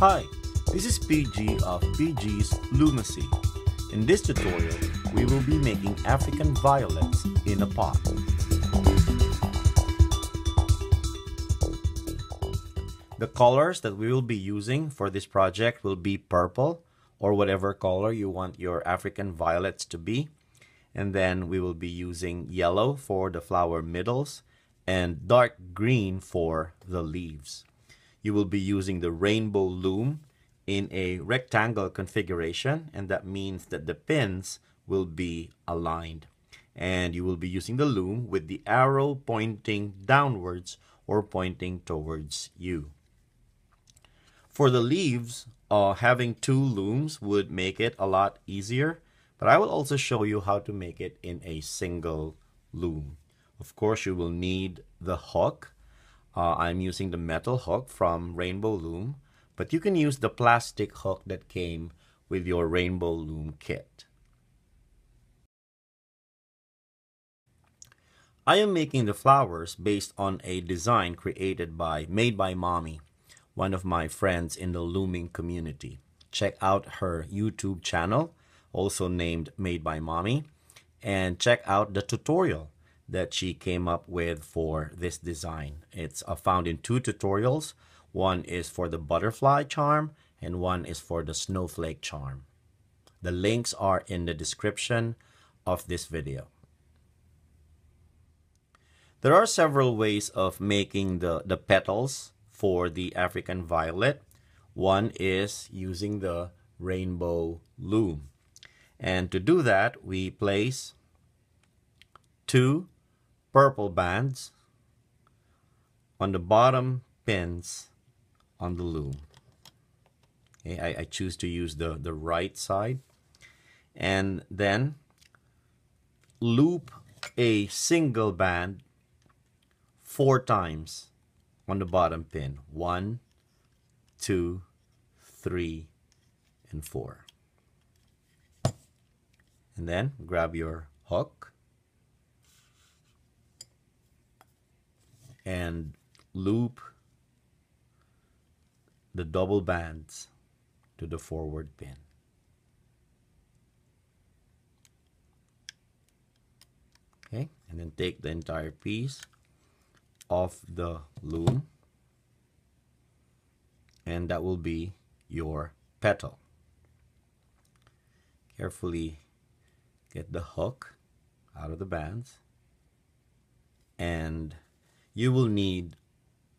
Hi, this is PG of PG's Lumacy. In this tutorial, we will be making African violets in a pot. The colors that we will be using for this project will be purple or whatever color you want your African violets to be. And then we will be using yellow for the flower middles and dark green for the leaves. You will be using the Rainbow Loom in a rectangle configuration, and that means that the pins will be aligned. And you will be using the loom with the arrow pointing downwards or pointing towards you. For the leaves, having two looms would make it a lot easier, but I will also show you how to make it in a single loom. Of course, you will need the hook. I'm using the metal hook from Rainbow Loom, but you can use the plastic hook that came with your Rainbow Loom kit. I am making the flowers based on a design created by Made by Mommy, one of my friends in the looming community. Check out her YouTube channel, also named Made by Mommy, and check out the tutorial that she came up with for this design. It's found in two tutorials. One is for the butterfly charm and one is for the snowflake charm. The links are in the description of this video. There are several ways of making the petals for the African violet. One is using the Rainbow Loom. And to do that, we place two purple bands on the bottom pins on the loom. Okay, I choose to use the right side, and then loop a single band 4 times on the bottom pin. 1, 2, 3, and 4. And then grab your hook and loop the double bands to the forward pin. Okay, and then take the entire piece off the loom, and that will be your petal. Carefully get the hook out of the bands, and you will need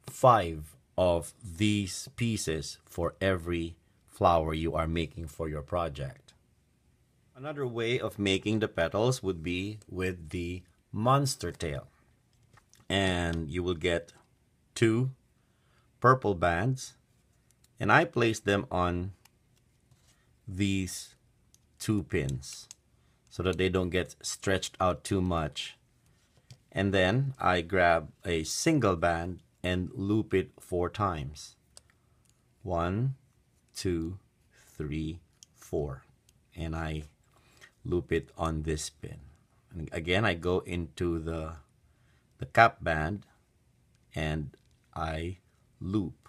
5 of these pieces for every flower you are making for your project. Another way of making the petals would be with the monster tail. And you will get 2 purple bands, and I place them on these 2 pins so that they don't get stretched out too much. And then I grab a single band and loop it 4 times. 1, 2, 3, 4. And I loop it on this pin. And again, I go into the cap band and I loop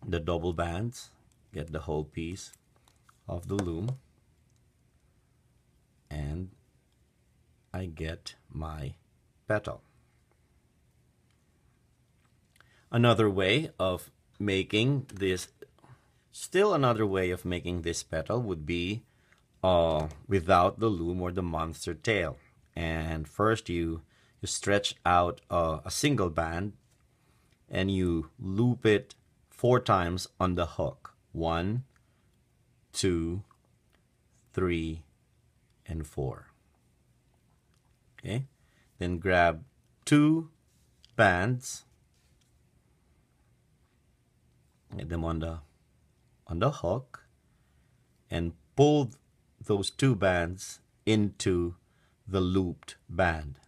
the double bands, get the whole piece of the loom, and I get my petal. Another way of making this, another way of making this petal would be without the loom or the monster tail. And first you stretch out a single band and you loop it 4 times on the hook. 1, 2, 3, and 4. Okay, then grab 2 bands, get them on the hook, and pull those 2 bands into the looped band.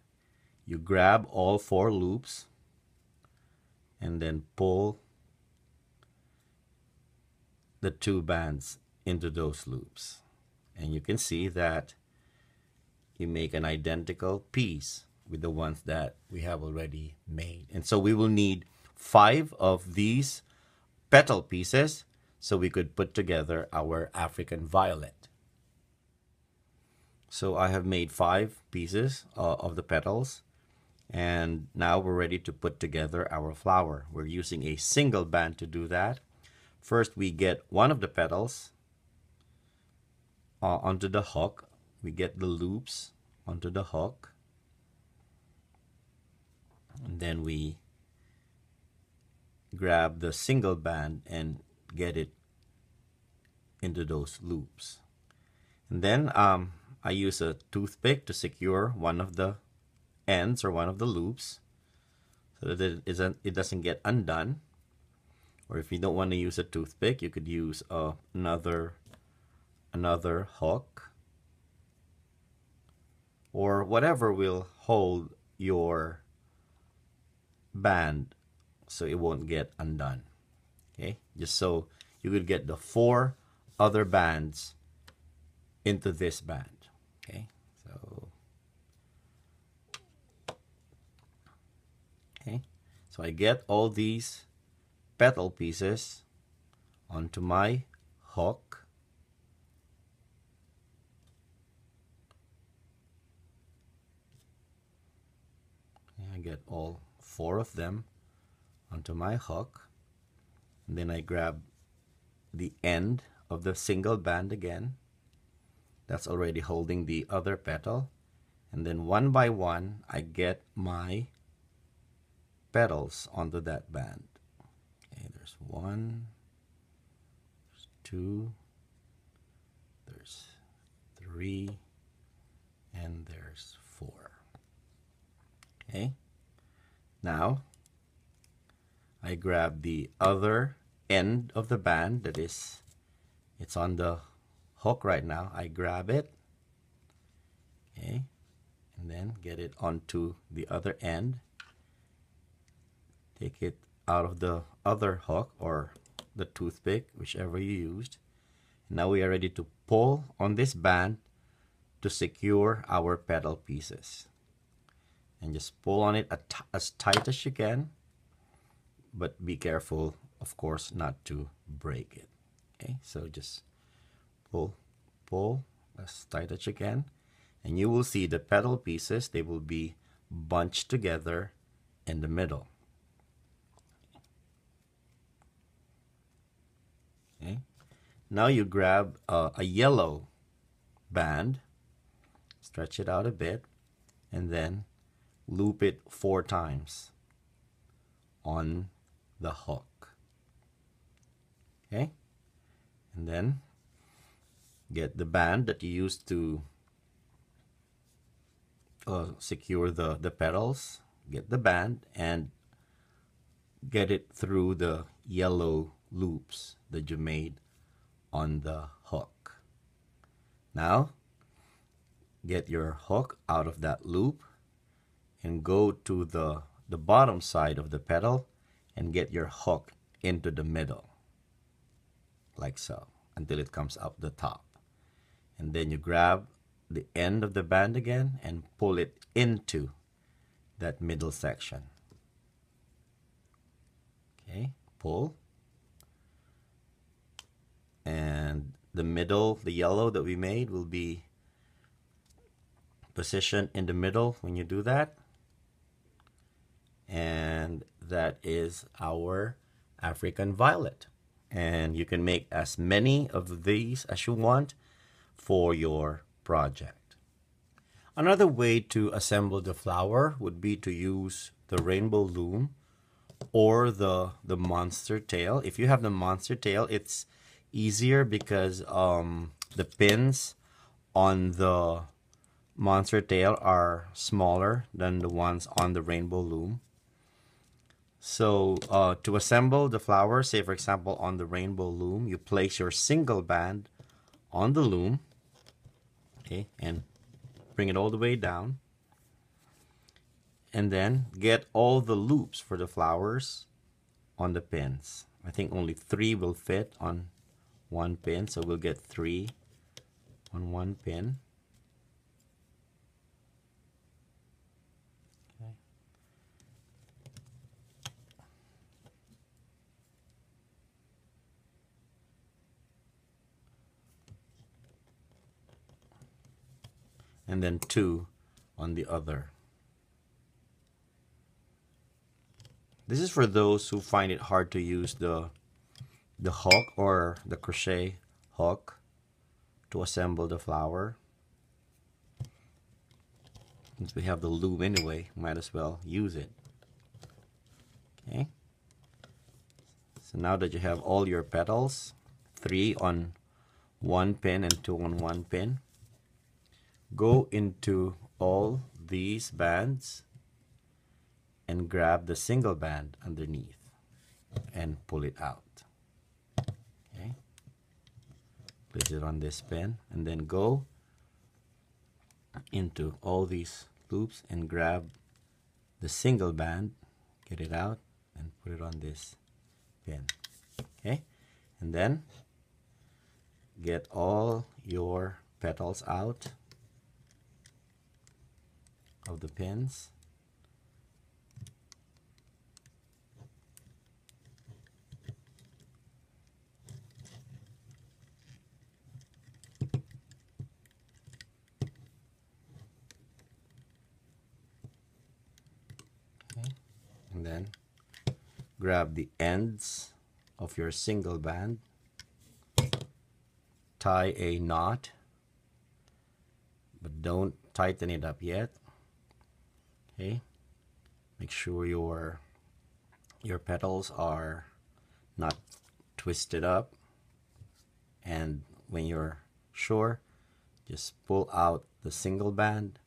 You grab all 4 loops and then pull the 2 bands into those loops, and you can see that you make an identical piece with the ones that we have already made. And so we will need 5 of these petal pieces so we could put together our African violet. So I have made 5 pieces of the petals, and now we're ready to put together our flower. We're using a single band to do that. First, we get one of the petals onto the hook. We get the loops onto the hook, and then we grab the single band and get it into those loops. And then I use a toothpick to secure one of the ends or one of the loops so that it doesn't get undone. Or if you don't want to use a toothpick, you could use another hook or whatever will hold your band so it won't get undone. Okay, just so you could get the 4 other bands into this band. Okay, so I get all these petal pieces onto my hook. I get all 4 of them onto my hook, and then I grab the end of the single band again that's already holding the other petal, and then one by one I get my petals onto that band. Okay, there's 1, there's 2, there's 3, and there's 4. Okay, now I grab the other end of the band that is, it's on the hook right now. I grab it, okay, and then get it onto the other end. Take it out of the other hook or the toothpick, whichever you used. Now we are ready to pull on this band to secure our petal pieces. And just pull on it as tight as you can, but be careful, of course, not to break it. Okay, so just pull as tight as you can, and you will see the petal pieces, they will be bunched together in the middle. Okay, now you grab a yellow band, stretch it out a bit, and then loop it 4 times on the hook. Okay, and then get the band that you used to secure the petals, get the band and get it through the yellow loops that you made on the hook. Now get your hook out of that loop and go to the bottom side of the petal and get your hook into the middle, like so, until it comes up the top. And then you grab the end of the band again and pull it into that middle section. Okay, pull. And the middle, the yellow that we made, will be positioned in the middle when you do that. And that is our African violet. And you can make as many of these as you want for your project. Another way to assemble the flower would be to use the Rainbow Loom or the monster tail. If you have the monster tail, it's easier because the pins on the monster tail are smaller than the ones on the Rainbow Loom. So to assemble the flower, say for example on the Rainbow Loom, you place your single band on the loom, okay, and bring it all the way down, and then get all the loops for the flowers on the pins. I think only 3 will fit on one pin, so we'll get 3 on one pin. and then 2 on the other. This is for those who find it hard to use the hook or the crochet hook to assemble the flower. Since we have the loom anyway, might as well use it. Okay. So now that you have all your petals, 3 on one pin and 2 on one pin, go into all these bands and grab the single band underneath and pull it out. Okay. Place it on this pin and then go into all these loops and grab the single band, get it out and put it on this pin. Okay, and then get all your petals out of the pins. And then grab the ends of your single band, tie a knot, but don't tighten it up yet. Okay, make sure your petals are not twisted up, and when you're sure, just pull out the single band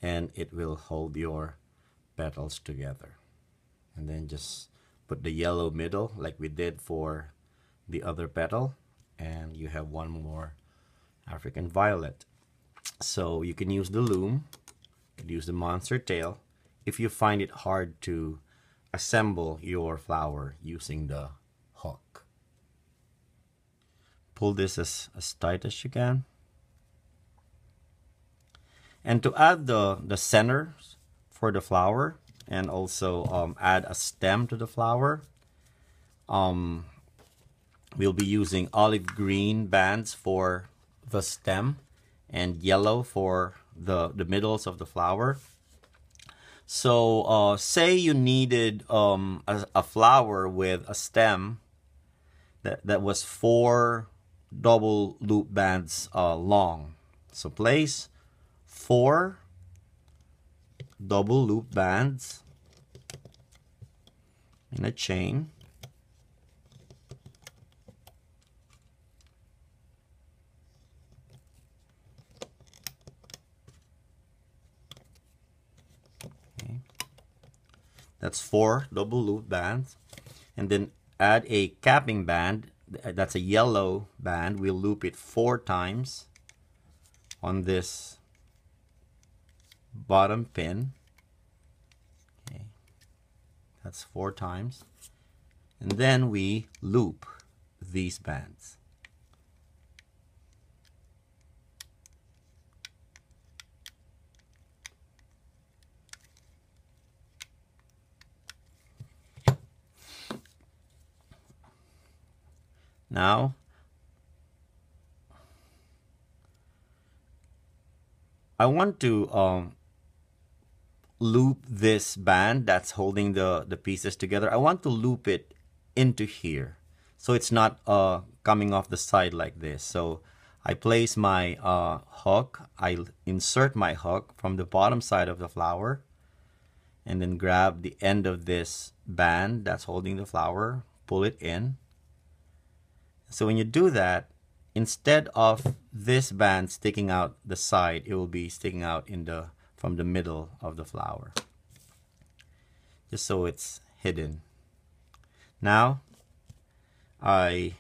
and it will hold your petals together. And then just put the yellow middle like we did for the other petal, and you have one more African violet. So you can use the loom, you can use the monster tail if you find it hard to assemble your flower using the hook. Pull this as tight as you can. And to add the centers for the flower, and also add a stem to the flower, we'll be using olive green bands for the stem and yellow for the middles of the flower. So say you needed a flower with a stem that was 4 double loop bands long. So place 4 double loop bands in a chain. Okay. That's 4 double loop bands, and then add a capping band. That's a yellow band. We'll loop it 4 times on this bottom pin. Okay, that's 4 times, and then we loop these bands. Now I want to loop this band that's holding the pieces together. I want to loop it into here so it's not coming off the side like this. So I place my hook, I insert my hook from the bottom side of the flower, and then grab the end of this band that's holding the flower, pull it in. So when you do that, instead of this band sticking out the side, it will be sticking out from the middle of the flower, just so it's hidden. Now I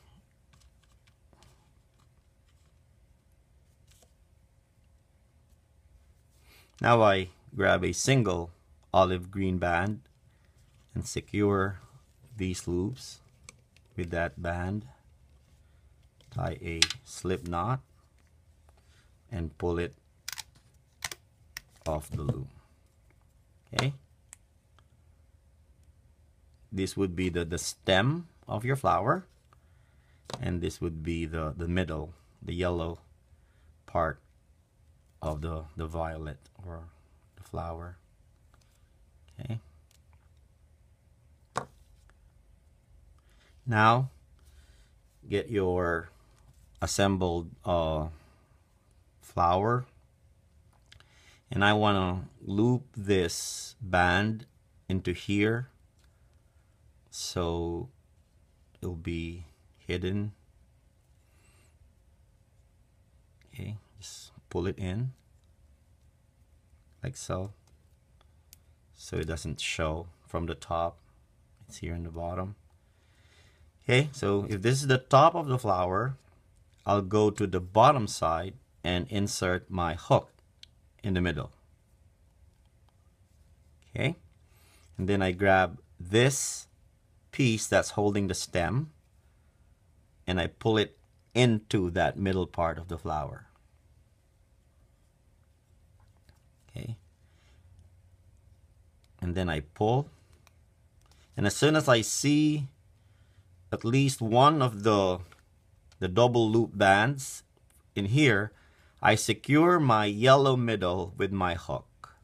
grab a single olive green band and secure these loops with that band, tie a slip knot, and pull it off the loom. Okay, this would be the stem of your flower, and this would be the middle, the yellow part of the violet or the flower. Okay. Now get your assembled flower, and I want to loop this band into here so it'll be hidden. Okay, just pull it in like so it doesn't show from the top. It's here in the bottom. Okay, so if this is the top of the flower, I'll go to the bottom side and insert my hook in the middle. Okay, and then I grab this piece that's holding the stem and I pull it into that middle part of the flower. Okay, and then I pull, and as soon as I see at least one of the double loop bands in here, I secure my yellow middle with my hook.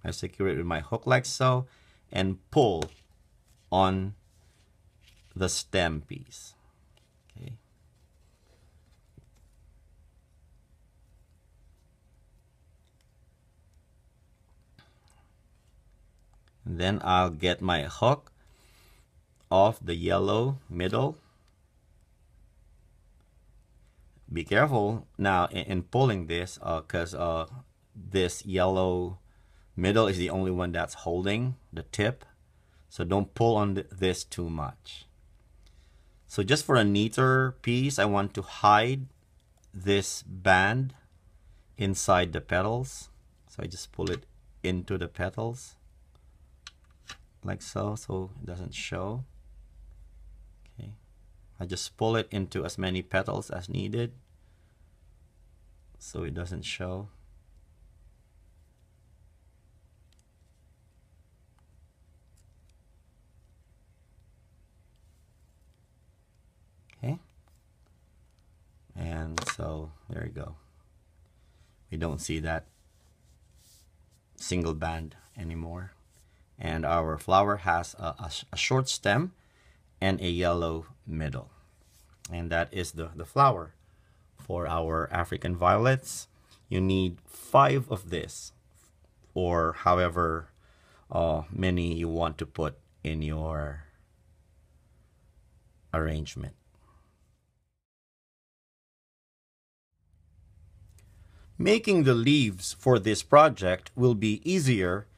I secure it with my hook like so and pull on the stem piece. Okay. And then I'll get my hook off the yellow middle. Be careful now in pulling this because this yellow middle is the only one that's holding the tip. So don't pull on this too much. So just for a neater piece, I want to hide this band inside the petals. So I just pull it into the petals like so it doesn't show. Okay, I just pull it into as many petals as needed so it doesn't show. Okay, and so there you go. We don't see that single band anymore. And our flower has a short stem and a yellow middle. And that is the flower for our African violets. You need 5 of this, or however many you want to put in your arrangement. Making the leaves for this project will be easier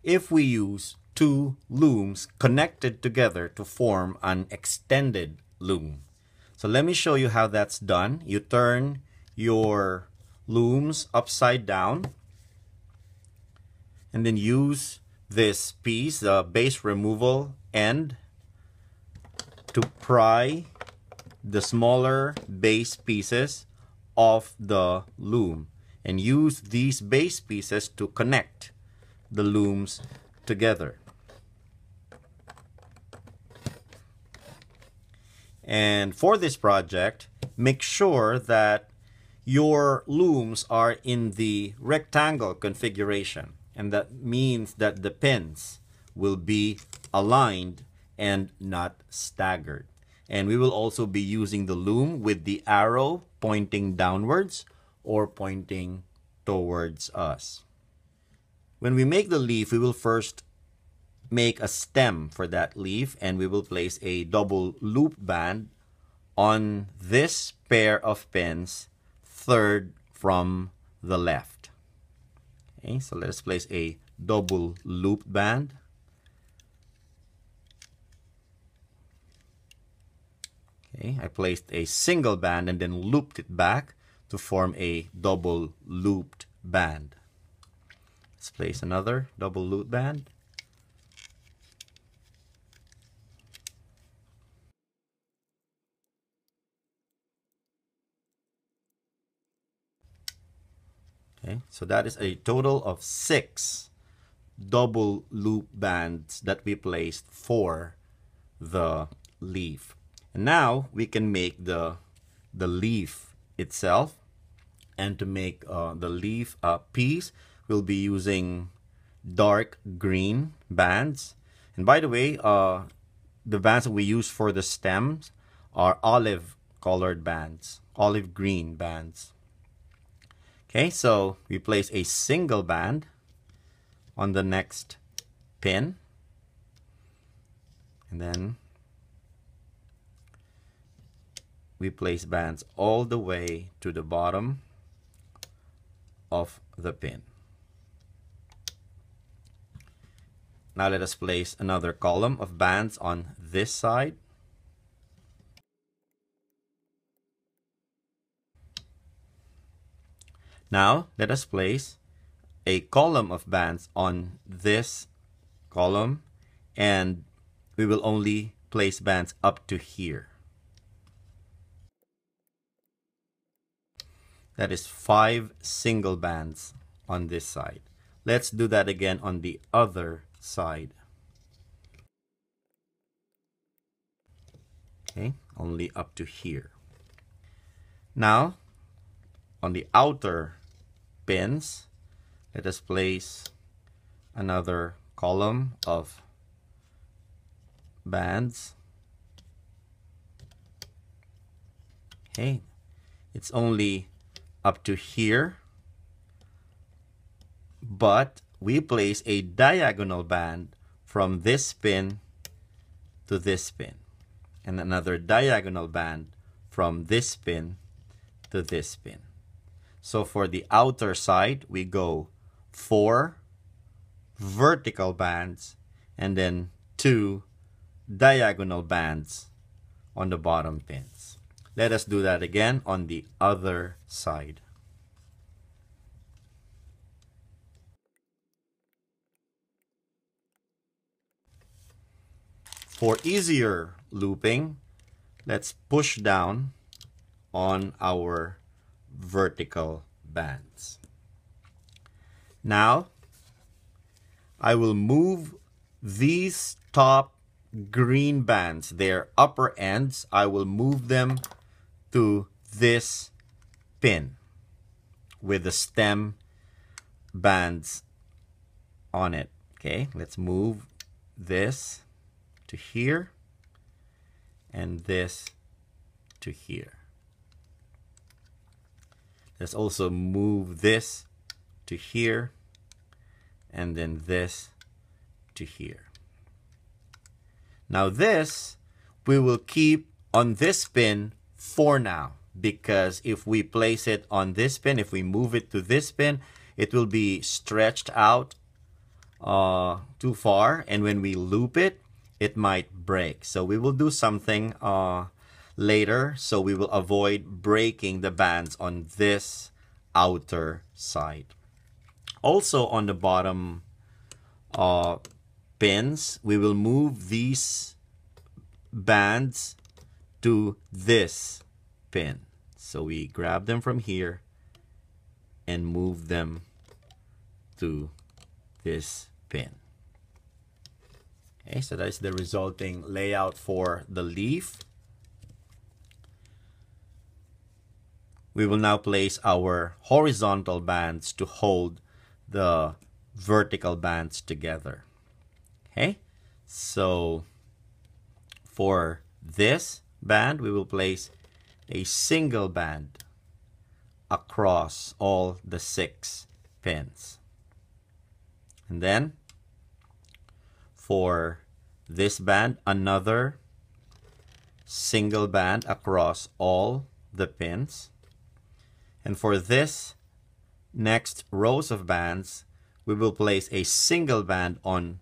if we use 2 looms connected together to form an extended loom. So let me show you how that's done. You turn your looms upside down and then use this piece, the base removal end, to pry the smaller base pieces off the loom, and use these base pieces to connect the looms together. And for this project, make sure that your looms are in the rectangle configuration, and that means that the pins will be aligned and not staggered. And we will also be using the loom with the arrow pointing downwards or pointing towards us. When we make the leaf, we will first make a stem for that leaf, and we will place a double loop band on this pair of pins, third from the left. Okay, so let us place a double loop band. Okay, I placed a single band and then looped it back to form a double looped band. Let's place another double loop band. Okay, so that is a total of 6 double loop bands that we placed for the leaf. And now we can make the leaf itself. And to make the leaf piece, we'll be using dark green bands. And by the way, the bands that we use for the stems are olive colored bands, olive green bands. Okay, so we place a single band on the next pin, and then we place bands all the way to the bottom of the pin. Now let us place another column of bands on this side. Now let us place a column of bands on this column, and we will only place bands up to here. That is 5 single bands on this side. Let's do that again on the other side. Okay, only up to here. Now, on the outer pins, let us place another column of bands. Okay, it's only up to here, but we place a diagonal band from this pin to this pin, and another diagonal band from this pin to this pin. So for the outer side, we go 4 vertical bands and then 2 diagonal bands on the bottom pins. Let us do that again on the other side. For easier looping, let's push down on our vertical bands. Now, I will move these top green bands, their upper ends, I will move them to this pin with the stem bands on it. Okay, let's move this to here and this to here. Let's also move this to here and then this to here. Now this we will keep on this pin for now, because if we place it on this pin, if we move it to this pin, it will be stretched out too far, and when we loop it, it might break. So we will do something later, so we will avoid breaking the bands on this outer side. Also on the bottom pins, we will move these bands to this pin. So we grab them from here and move them to this pin. Okay, so that is the resulting layout for the leaf. We will now place our horizontal bands to hold the vertical bands together. Okay, so for this band, we will place a single band across all the 6 pins. And then for this band, another single band across all the pins. And for this next rows of bands, we will place a single band on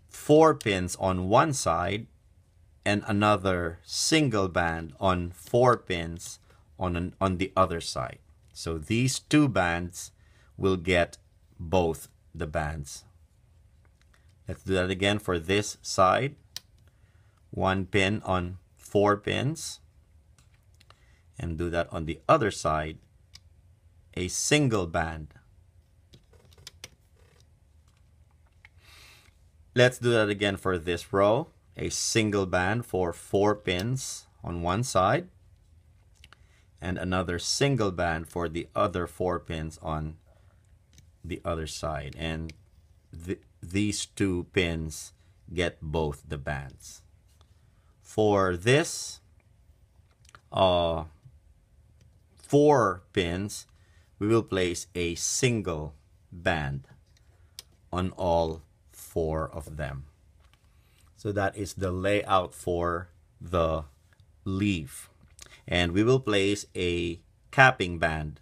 4 pins on one side and another single band on 4 pins on the other side. So these 2 bands will get both the bands. Let's do that again for this side. 1 pin on 4 pins. And do that on the other side. A single band. Let's do that again for this row. A single band for 4 pins on one side. and another single band for the other 4 pins on the other side, and these 2 pins get both the bands. For this 4 pins, we will place a single band on all 4 of them. So that is the layout for the leaf. And we will place a capping band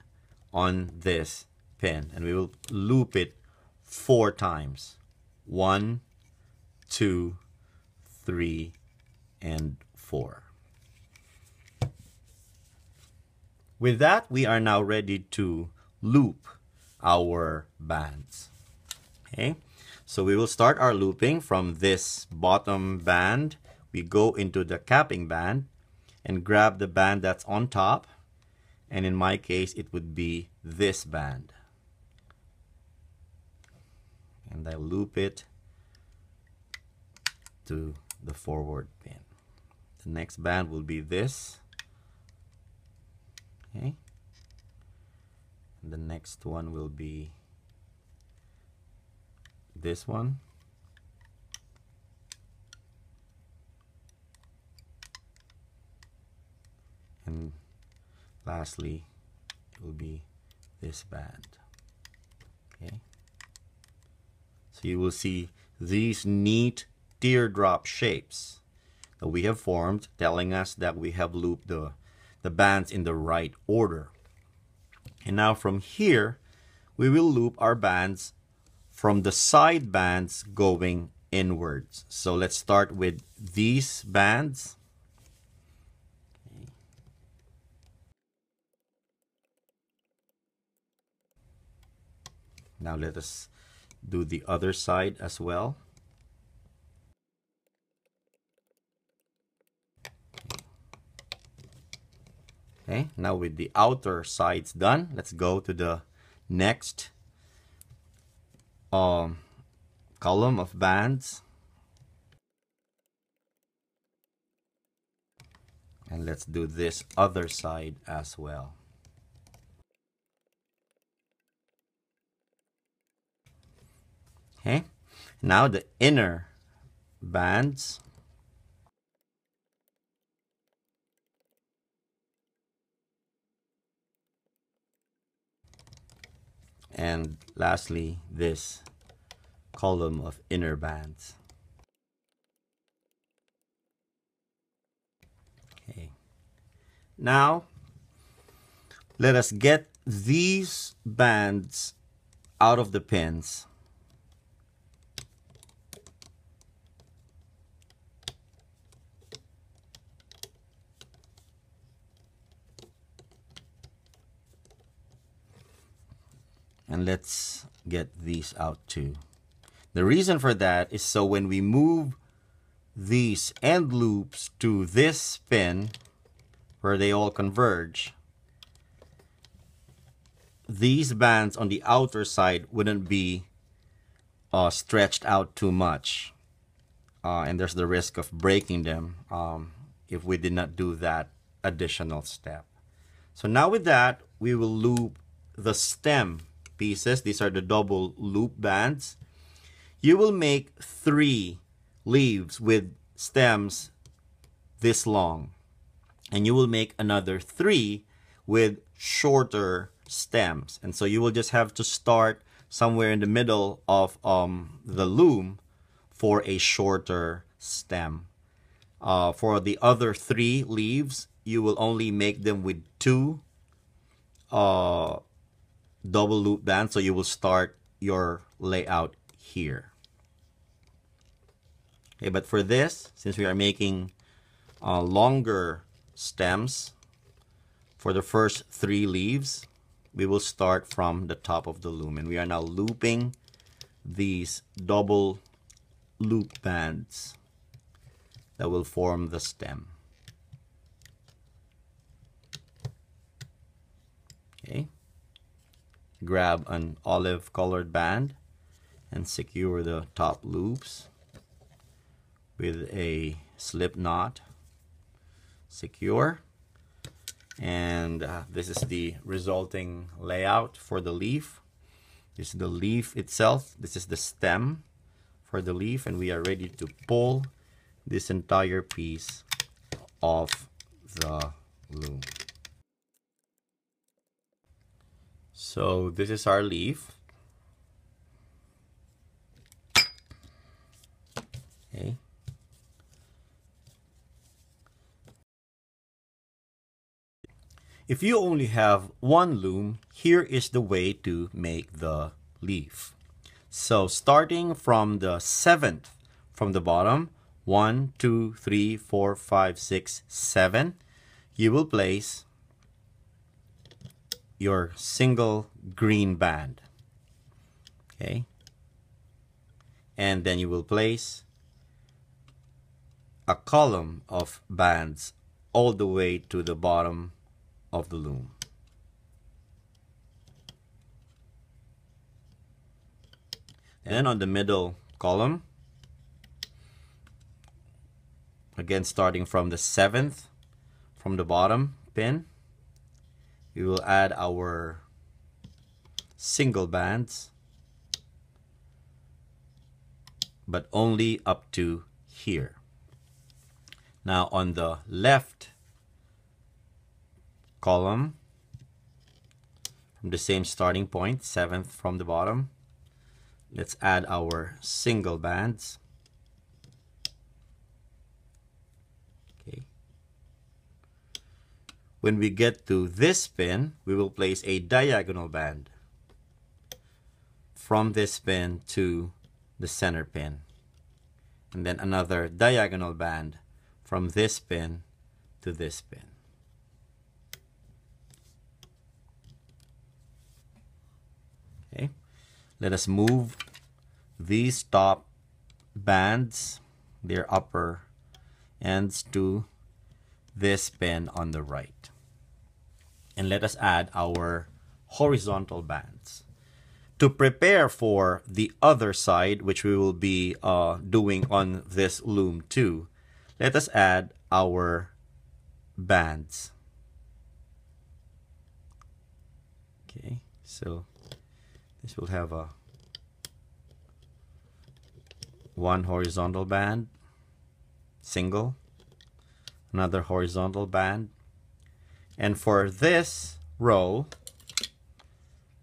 on this pin, and we will loop it 4 times. 1, 2, 3, and 4. With that, we are now ready to loop our bands. Okay, so we will start our looping from this bottom band. We go into the capping band and grab the band that's on top, and in my case it would be this band, and I loop it to the forward pin. The next band will be this. Okay, and the next one will be this one, and lastly it will be this band. Okay, so you will see these neat teardrop shapes that we have formed, telling us that we have looped the bands in the right order. And now from here we will loop our bands from the side bands going inwards. So let's start with these bands. Okay. Now let us do the other side as well. Okay, now with the outer sides done, let's go to the next column of bands, and let's do this other side as well. Okay, now the inner bands. And lastly, this column of inner bands. Okay. Now, let us get these bands out of the pins. And let's get these out too. The reason for that is so when we move these end loops to this pin where they all converge, these bands on the outer side wouldn't be stretched out too much. And there's the risk of breaking them if we did not do that additional step. So now with that, we will loop the stem pieces. These are the double loop bands. You will make 3 leaves with stems this long, and you will make another 3 with shorter stems. And so you will just have to start somewhere in the middle of the loom for a shorter stem. For the other 3 leaves, you will only make them with 2 double loop bands, so you will start your layout here. Okay, but for this, since we are making longer stems for the first 3 leaves, we will start from the top of the loom, and we are now looping these double loop bands that will form the stem. Okay, grab an olive colored band and secure the top loops with a slip knot. Secure. And this is the resulting layout for the leaf. This is the leaf itself. This is the stem for the leaf, and we are ready to pull this entire piece off the loom. So this is our leaf. Okay. If you only have one loom, here is the way to make the leaf. So starting from the 7th from the bottom, 1, 2, 3, 4, 5, 6, 7, you will place your single green band. Okay. And then you will place a column of bands all the way to the bottom of the loom. And on the middle column, again starting from the 7th from the bottom pin, we will add our single bands, but only up to here. Now on the left column, from the same starting point, 7th from the bottom, let's add our single bands. Okay. When we get to this pin, we will place a diagonal band from this pin to the center pin, and then another diagonal band from this pin to this pin. Okay. Let us move these top bands, their upper ends, to this pin on the right. And let us add our horizontal bands. To prepare for the other side, which we will be doing on this loom too, let us add our bands. Okay, so this will have a one horizontal band, single, another horizontal band, and for this row,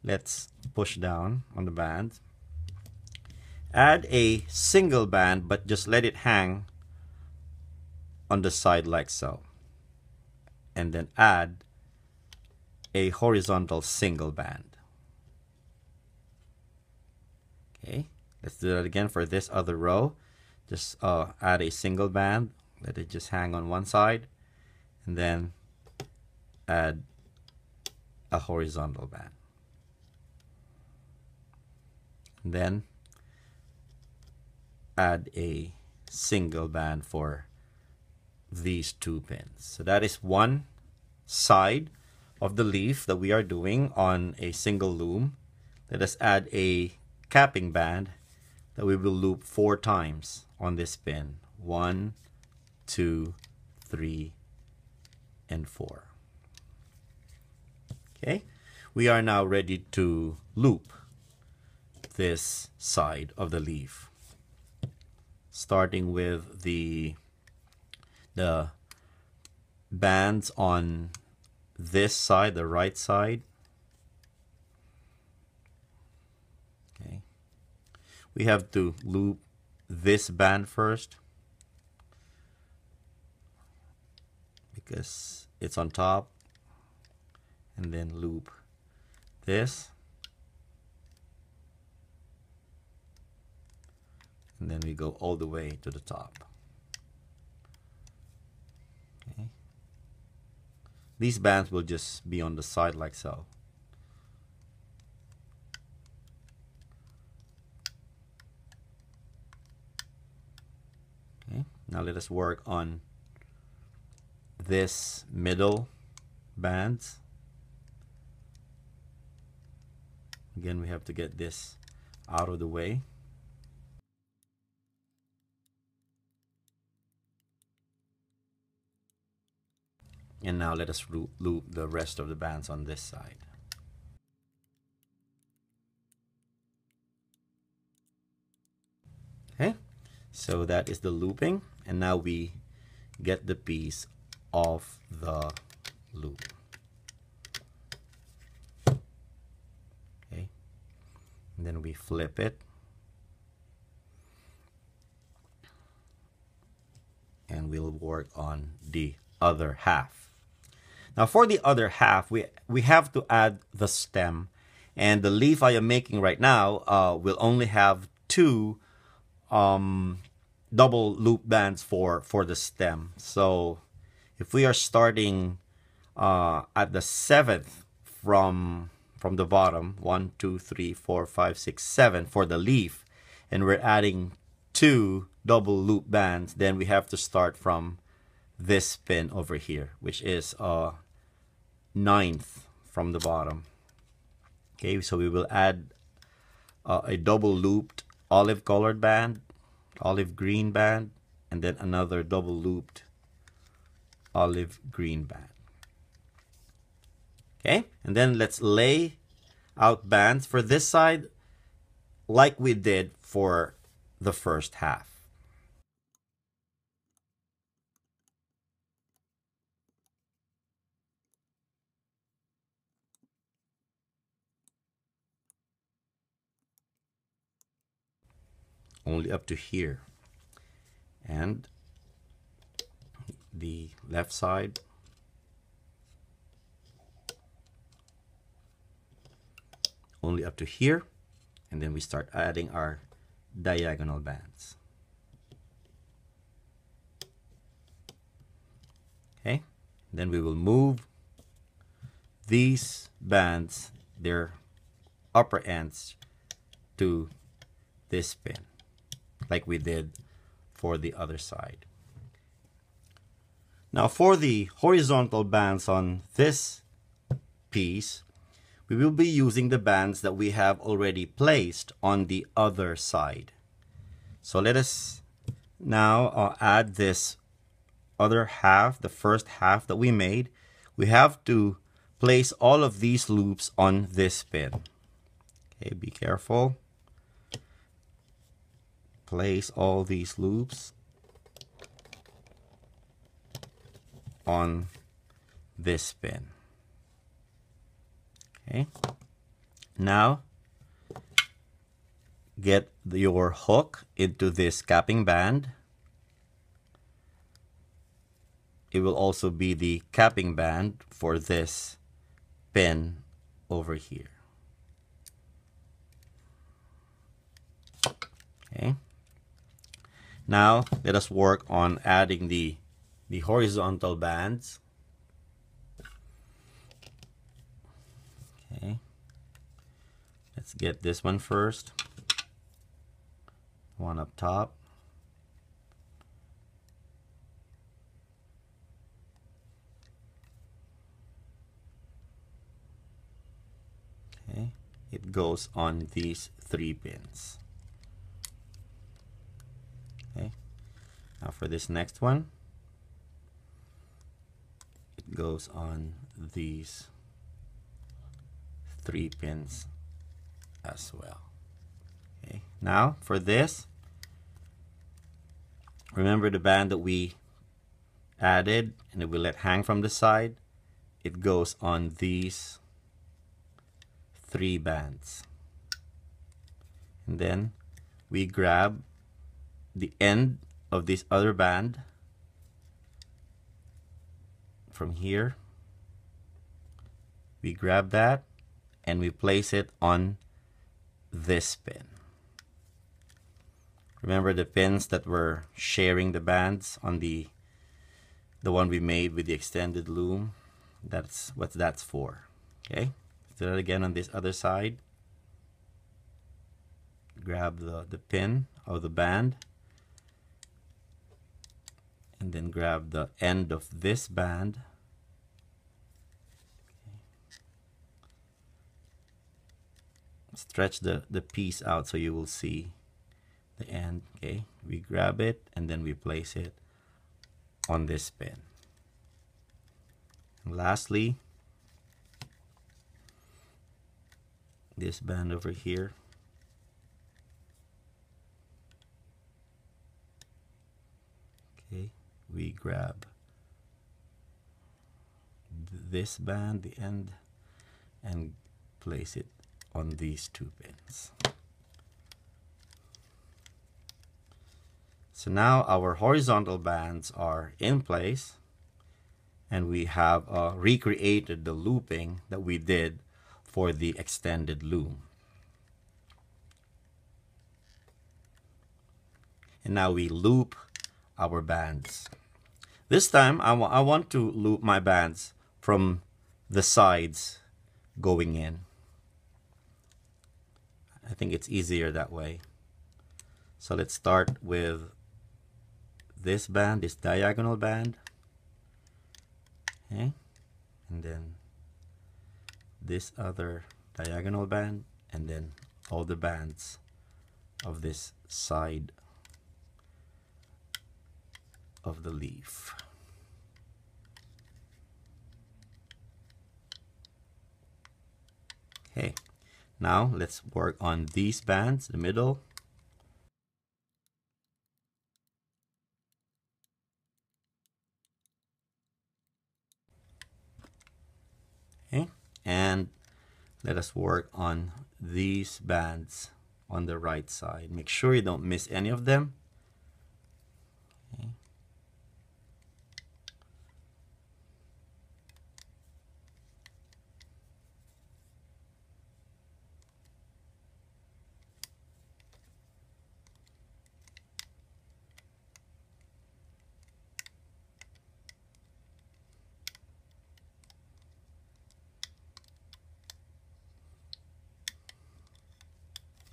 let's push down on the band, add a single band, but just let it hang on the side like so, and then add a horizontal single band. Okay, let's do that again for this other row. Just add a single band, let it just hang on one side, and then add a horizontal band. And then add a single band for these two pins. So that is one side of the leaf that we are doing on a single loom. Let us add a capping band that we will loop 4 times on this pin. 1, 2, 3, and 4. Okay, we are now ready to loop this side of the leaf, starting with the bands on this side, the right side. Okay, we have to loop this band first because it's on top, and then loop this, and then we go all the way to the top. Okay. These bands will just be on the side like so. Okay. Now let us work on this middle bands. Again, we have to get this out of the way. And now let us loop the rest of the bands on this side. Okay, so that is the looping, and now we get the piece off the loop. Okay, and then we flip it, and we'll work on the other half. Now for the other half, we have to add the stem, and the leaf I am making right now will only have two double loop bands for the stem. So if we are starting at the 7th from the bottom, 1 2 3 4 5 6 7 for the leaf, and we're adding two double loop bands, then we have to start from this pin over here, which is 9th from the bottom. Okay, so we will add a double looped olive colored band, olive green band, and then another double looped olive green band. Okay, and then let's lay out bands for this side like we did for the first half. Only up to here, and the left side only up to here, and then we start adding our diagonal bands. Okay, then we will move these bands, their upper ends, to this pin like we did for the other side. Now for the horizontal bands on this piece, we will be using the bands that we have already placed on the other side. So let us now add this other half, the first half that we made. We have to place all of these loops on this pin. Okay, be careful. Place all these loops on this pin. Okay, now get your hook into this capping band. It will also be the capping band for this pin over here. Okay, now let us work on adding the horizontal bands. Okay, let's get this one first. One up top. Okay, it goes on these 3 pins. Okay, now for this next one, it goes on these 3 pins as well. Okay, now for this, remember the band that we added and that we let hang from the side? It goes on these 3 bands. And then we grab the end of this other band from here. We grab that and we place it on this pin. Remember the pins that were sharing the bands on the one we made with the extended loom? That's what that's for. Okay, let's do that again on this other side. Grab the pin of the band, and then grab the end of this band. Stretch the piece out so you will see the end. Okay, we grab it and then we place it on this pin. Lastly, this band over here. Okay, we grab this band, the end, and place it on these two pins. So now our horizontal bands are in place, and we have recreated the looping that we did for the extended loom. And now we loop our bands. This time I want to loop my bands from the sides going in. I think it's easier that way. So let's start with this band, this diagonal band. Okay, and then this other diagonal band, and then all the bands of this side of the leaf. Okay, now let's work on these bands, the middle. Okay, and let us work on these bands on the right side. Make sure you don't miss any of them. Okay.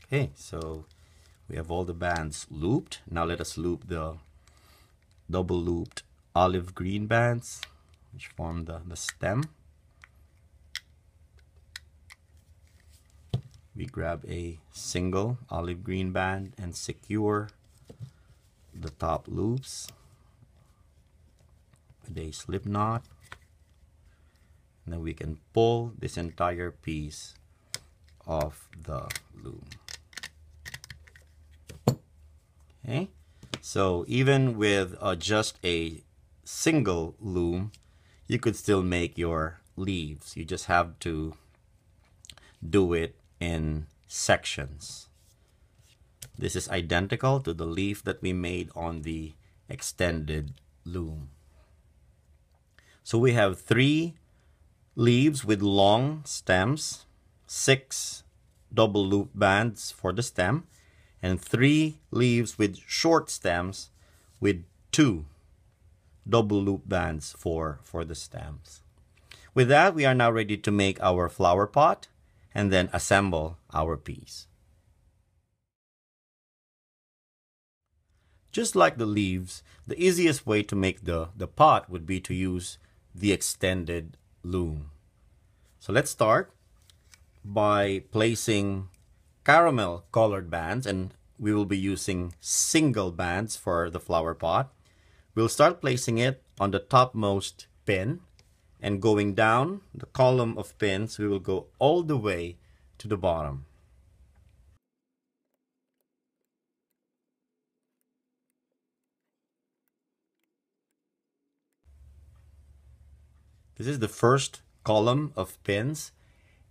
Okay, so we have all the bands looped. Now let us loop the double looped olive green bands, which form the stem. We grab a single olive green band and secure the top loops with a slip knot. And then we can pull this entire piece off the loom. Okay, so even with just a single loom, you could still make your leaves. You just have to do it in sections. This is identical to the leaf that we made on the extended loom. So we have 3 leaves with long stems, 6 double loop bands for the stem, and 3 leaves with short stems with 2 double loop bands for the stems. With that, we are now ready to make our flower pot and then assemble our piece. Just like the leaves, the easiest way to make the pot would be to use the extended loom. So let's start by placing caramel colored bands, and we will be using single bands for the flower pot. We'll start placing it on the topmost pin, and going down the column of pins, we will go all the way to the bottom. This is the first column of pins,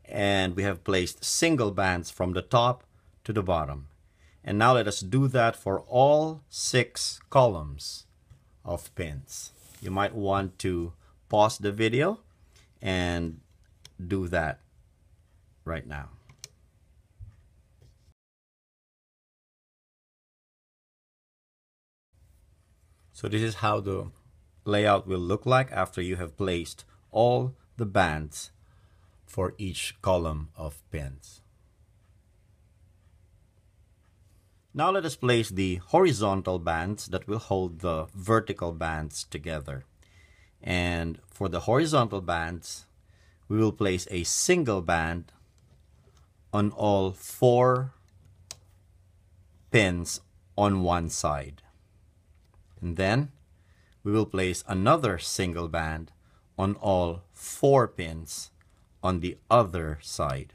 and we have placed single bands from the top to the bottom. And now let us do that for all 6 columns of pins. You might want to pause the video and do that right now. So this is how the layout will look like after you have placed all the bands for each column of pins. Now let us place the horizontal bands that will hold the vertical bands together. And for the horizontal bands, we will place a single band on all 4 pins on one side. And then we will place another single band on all 4 pins on the other side.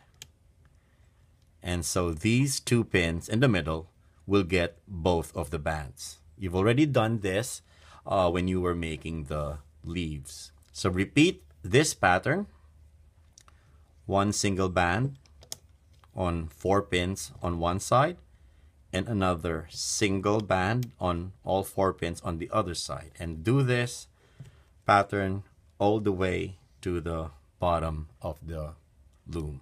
And so these 2 pins in the middle will get both of the bands. You've already done this when you were making the leaves. So repeat this pattern. 1 single band on 4 pins on one side, and another single band on all 4 pins on the other side. And do this pattern all the way to the bottom of the loom.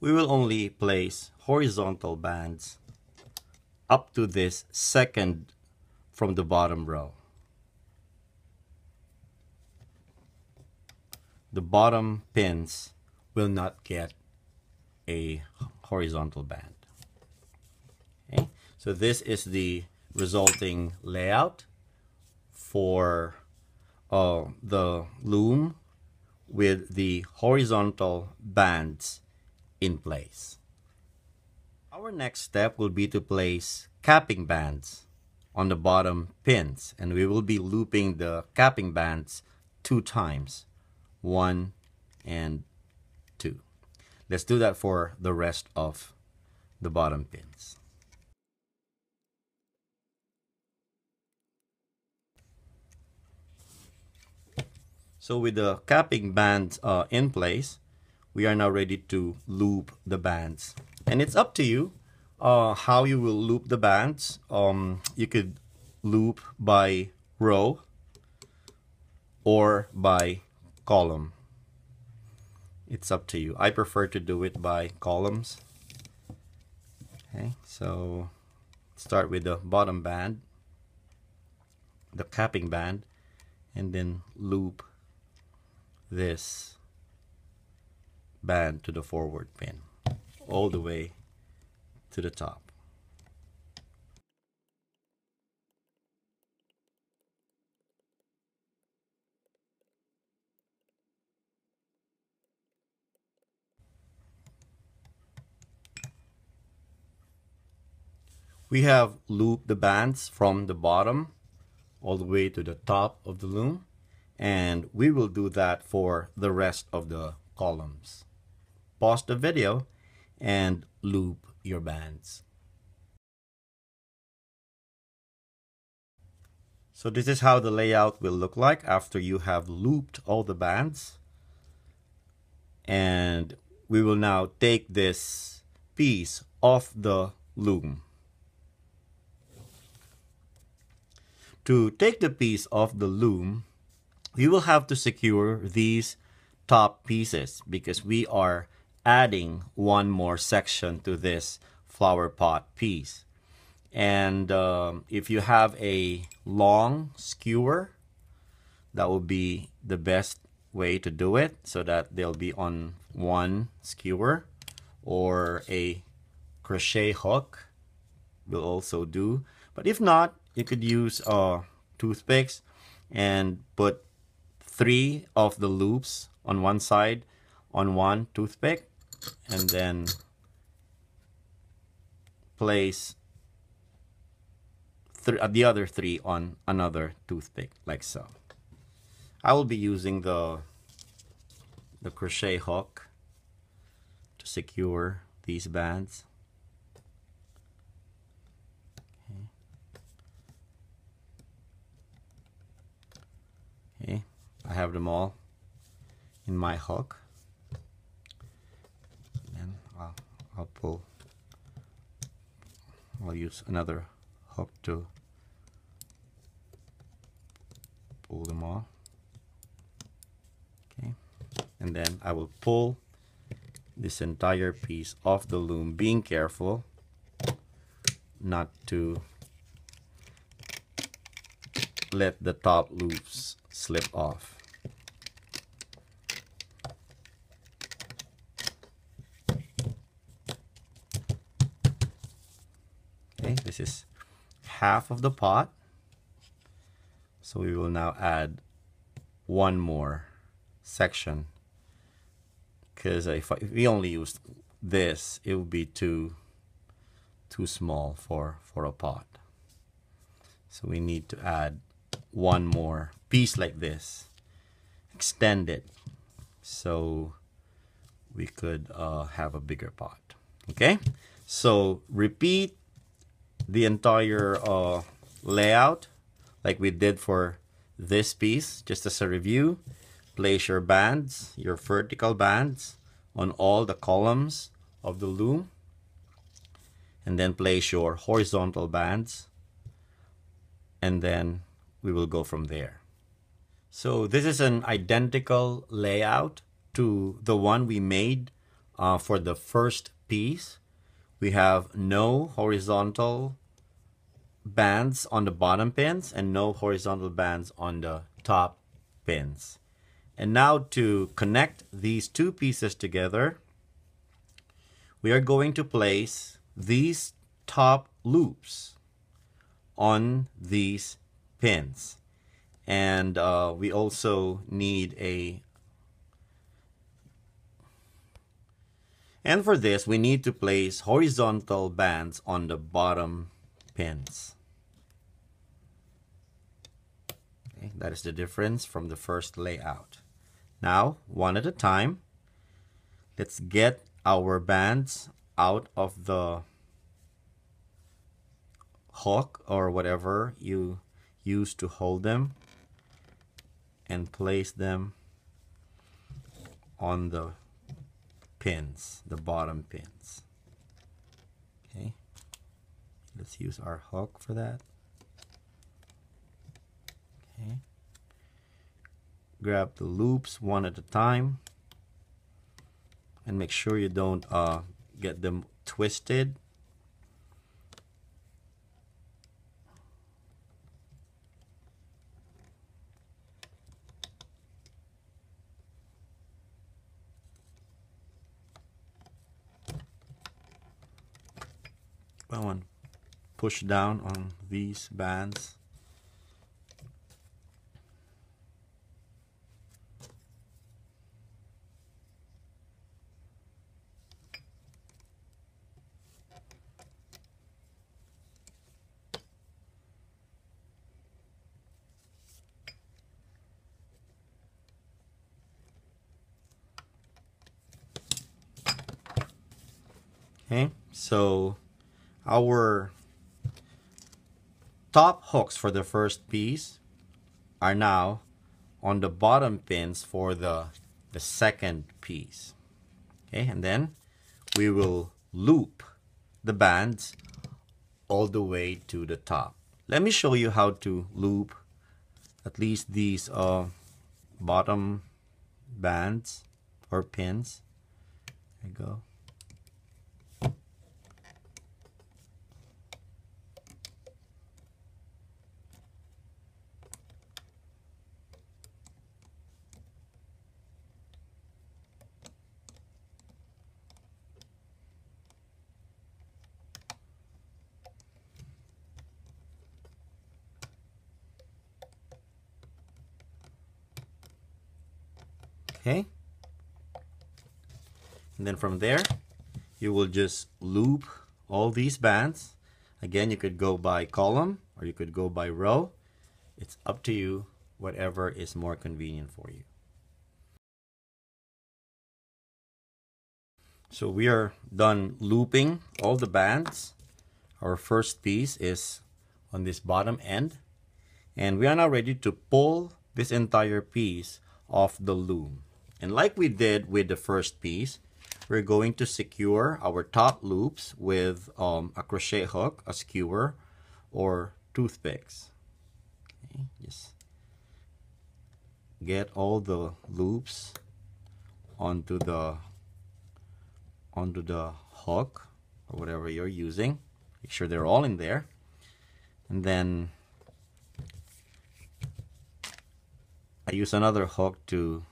We will only place horizontal bands up to this second from the bottom row. The bottom pins will not get a horizontal band. Okay, so this is the resulting layout for the loom with the horizontal bands in place. Our next step will be to place capping bands on the bottom pins, and we will be looping the capping bands 2 times, 1 and 2. Let's do that for the rest of the bottom pins. So with the capping bands in place, we are now ready to loop the bands. And it's up to you how you will loop the bands. You could loop by row or by column. It's up to you. I prefer to do it by columns. Okay, so start with the bottom band, the capping band, and then loop this band to the forward pin all the way to the top. We have looped the bands from the bottom all the way to the top of the loom, and we will do that for the rest of the columns. Pause the video and loop your bands. So this is how the layout will look like after you have looped all the bands. And we will now take this piece off the loom. To take the piece off the loom, you will have to secure these top pieces because we are adding one more section to this flower pot piece. And if you have a long skewer, that will be the best way to do it so that they'll be on one skewer, or a crochet hook will also do. But if not, you could use toothpicks and put 3 of the loops on one side on one toothpick, and then place the other 3 on another toothpick, like so. I will be using the crochet hook to secure these bands. Okay, I have them all in my hook, and I'll use another hook to pull them all. Okay, and then I will pull this entire piece off the loom, being careful not to let the top loops slip off. Okay, this is half of the pot, so we will now add one more section, because if we only used this, it would be too small for a pot. So we need to add one more piece like this, extend it so we could have a bigger pot. Okay, so repeat the entire layout like we did for this piece. Just as a review, place your bands, your vertical bands, on all the columns of the loom, and then place your horizontal bands, and then we will go from there. So this is an identical layout to the one we made for the first piece. We have no horizontal bands on the bottom pins and no horizontal bands on the top pins. And now to connect these two pieces together, we are going to place these top loops on these pins. And we also need and for this, we need to place horizontal bands on the bottom pins. Okay, that is the difference from the first layout. Now, one at a time, let's get our bands out of the hook or whatever you use to hold them and place them on the pins, the bottom pins. Okay, let's use our hook for that. Okay, grab the loops one at a time and make sure you don't get them twisted. I want to push down on these bands. Okay, so our top hooks for the first piece are now on the bottom pins for the second piece. Okay, and then we will loop the bands all the way to the top. Let me show you how to loop at least these bottom bands or pins. There you go. Okay, and then from there you will just loop all these bands. Again, you could go by column or you could go by row. It's up to you, whatever is more convenient for you. So we are done looping all the bands. Our first piece is on this bottom end, and we are now ready to pull this entire piece off the loom. And like we did with the first piece, we're going to secure our top loops with a crochet hook, a skewer, or toothpicks. Okay, just get all the loops onto the hook or whatever you're using. Make sure they're all in there, and then I use another hook to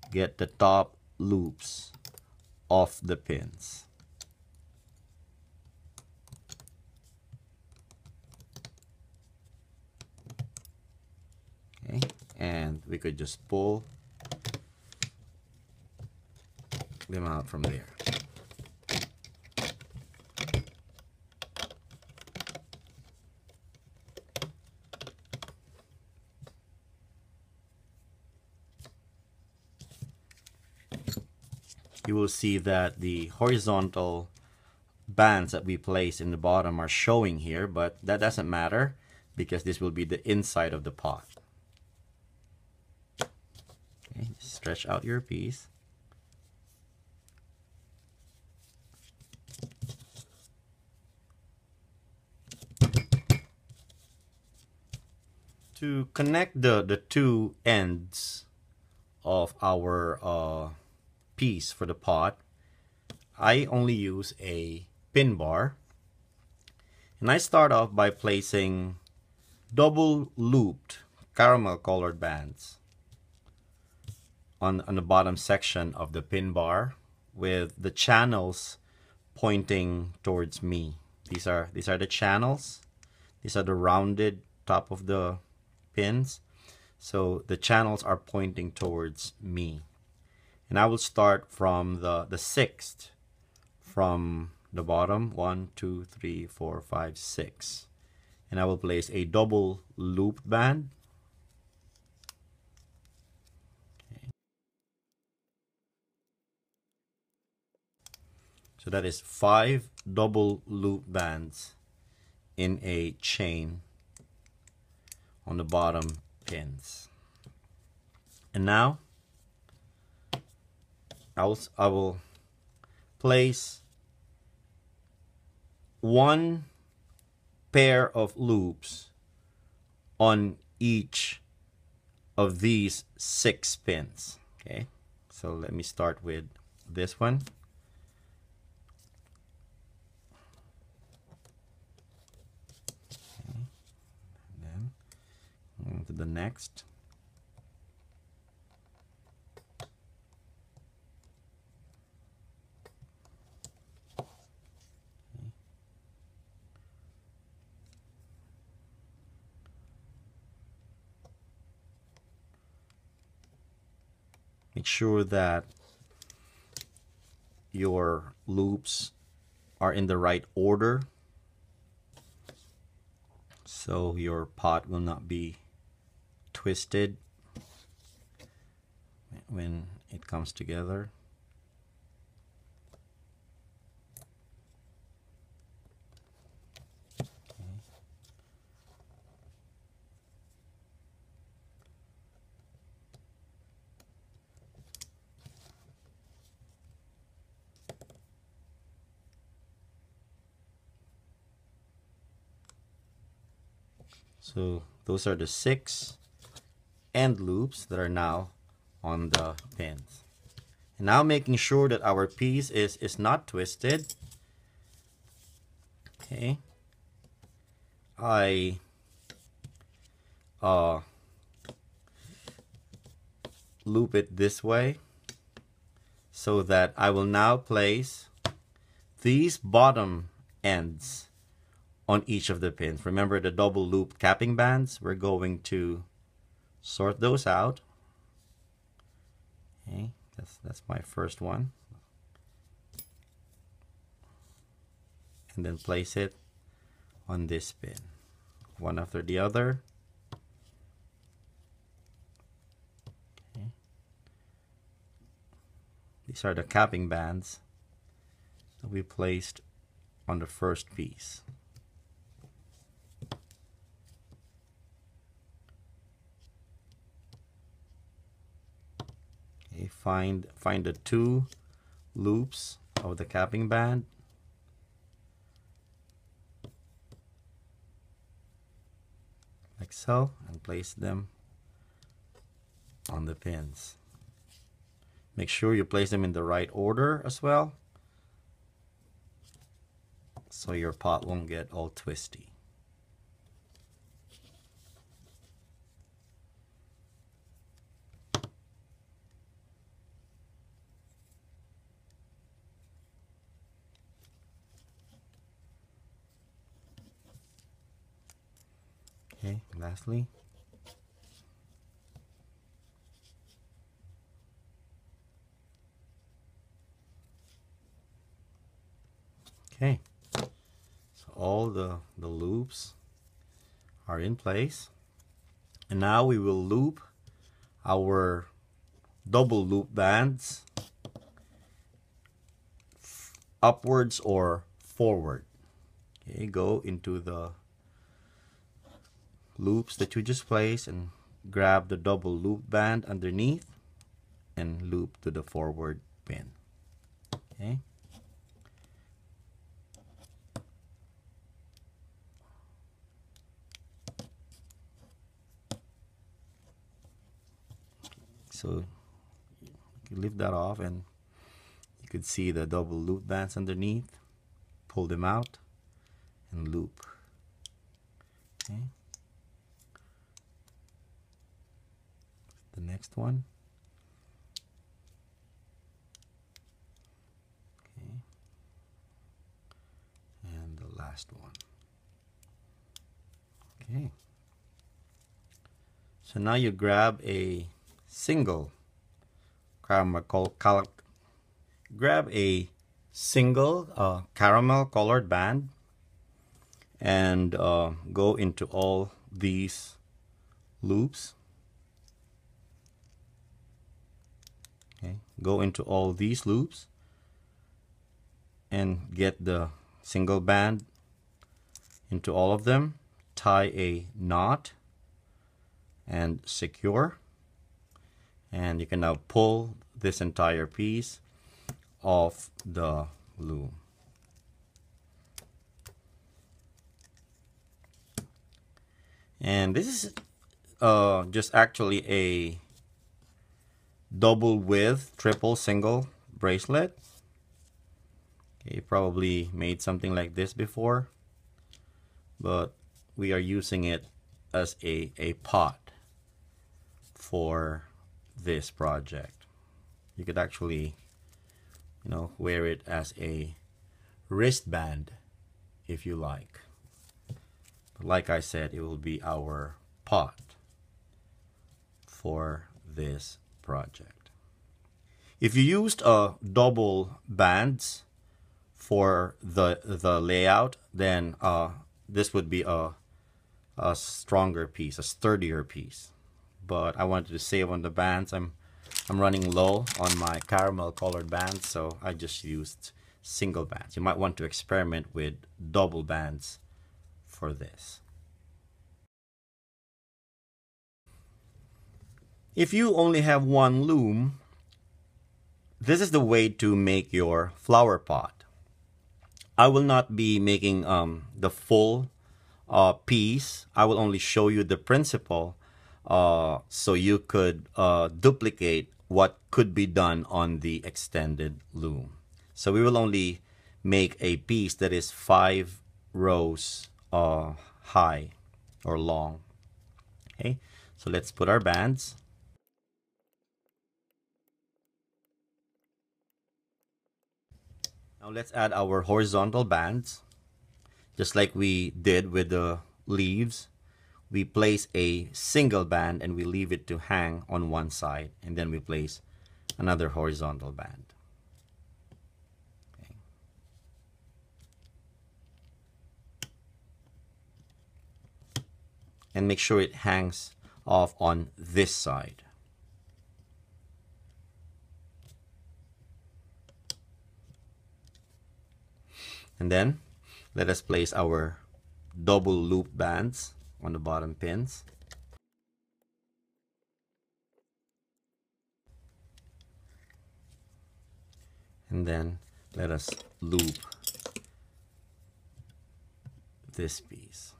get the top loops off the pins. Okay, and we could just pull them out from there. you will see that the horizontal bands that we place in the bottom are showing here, but that doesn't matter because this will be the inside of the pot. Okay, stretch out your piece. To connect the two ends of our piece for the pot, I only use a pin bar, and I start off by placing double looped caramel colored bands on the bottom section of the pin bar with the channels pointing towards me. These are the channels. These are the rounded top of the pins. So the channels are pointing towards me. And I will start from the sixth from the bottom. 1, 2, 3, 4, 5, 6. And I will place a double loop band. Okay. So that is 5 double loop bands in a chain on the bottom pins. And now I will place one pair of loops on each of these 6 pins. Okay, so let me start with this one. Okay. And then on to the next. Make sure that your loops are in the right order so your pot will not be twisted when it comes together. So those are the 6 end loops that are now on the pins. And now making sure that our piece is not twisted. Okay. I loop it this way so that I will now place these bottom ends on each of the pins. Remember the double loop capping bands? We're going to sort those out. Okay, that's my first one. And then place it on this pin, one after the other. Okay. These are the capping bands that we placed on the first piece. Okay, find the 2 loops of the capping band. Like so, and place them on the pins. Make sure you place them in the right order as well, so your pot won't get all twisty. Okay, lastly, okay, so all the loops are in place, and now we will loop our double loop bands upwards or forward. Okay, go into the loops that you just placed and grab the double loop band underneath and loop to the forward pin. Okay. So you lift that off and you could see the double loop bands underneath. Pull them out and loop. Okay. The next one. Okay. And the last one. Okay. So now you grab a single caramel colored band and go into all these loops. Okay, go into all these loops and get the single band into all of them. Tie a knot and secure, and you can now pull this entire piece off the loom. And this is just actually a double width triple single bracelet. Okay, you probably made something like this before, but we are using it as a pot for this project. You could actually, you know, wear it as a wristband if you like. But like I said, it will be our pot for this project. If you used double bands for the layout, then this would be a stronger piece, a sturdier piece. But I wanted to save on the bands. I'm running low on my caramel colored bands, so I just used single bands. You might want to experiment with double bands for this. If you only have one loom, this is the way to make your flower pot. I will not be making the full piece. I will only show you the principle so you could duplicate what could be done on the extended loom. So we will only make a piece that is 5 rows high or long. Okay, so let's put our bands. Now let's add our horizontal bands. Just like we did with the leaves, we place a single band and we leave it to hang on one side, and then we place another horizontal band. Okay. And make sure it hangs off on this side. And then let us place our double loop bands on the bottom pins. And then let us loop this piece.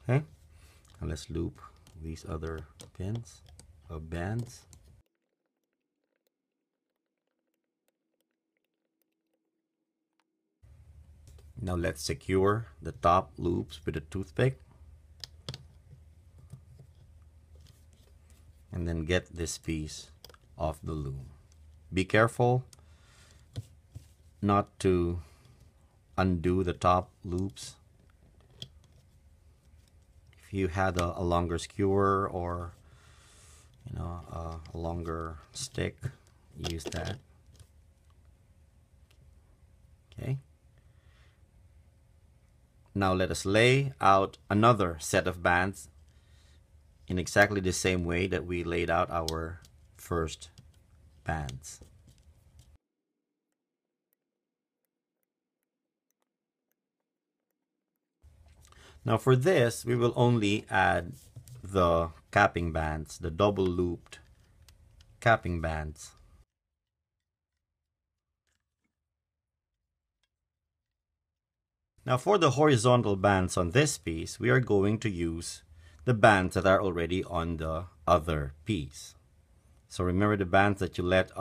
Okay, now let's loop these other pins or bands. Now let's secure the top loops with a toothpick. And then get this piece off the loom. Be careful not to undo the top loops. If you had a longer skewer or a longer stick, use that. Okay, Now let us lay out another set of bands in exactly the same way that we laid out our first bands. Now for this, we will only add the capping bands, the double looped capping bands. Now for the horizontal bands on this piece, we are going to use the bands that are already on the other piece. So remember the bands that you let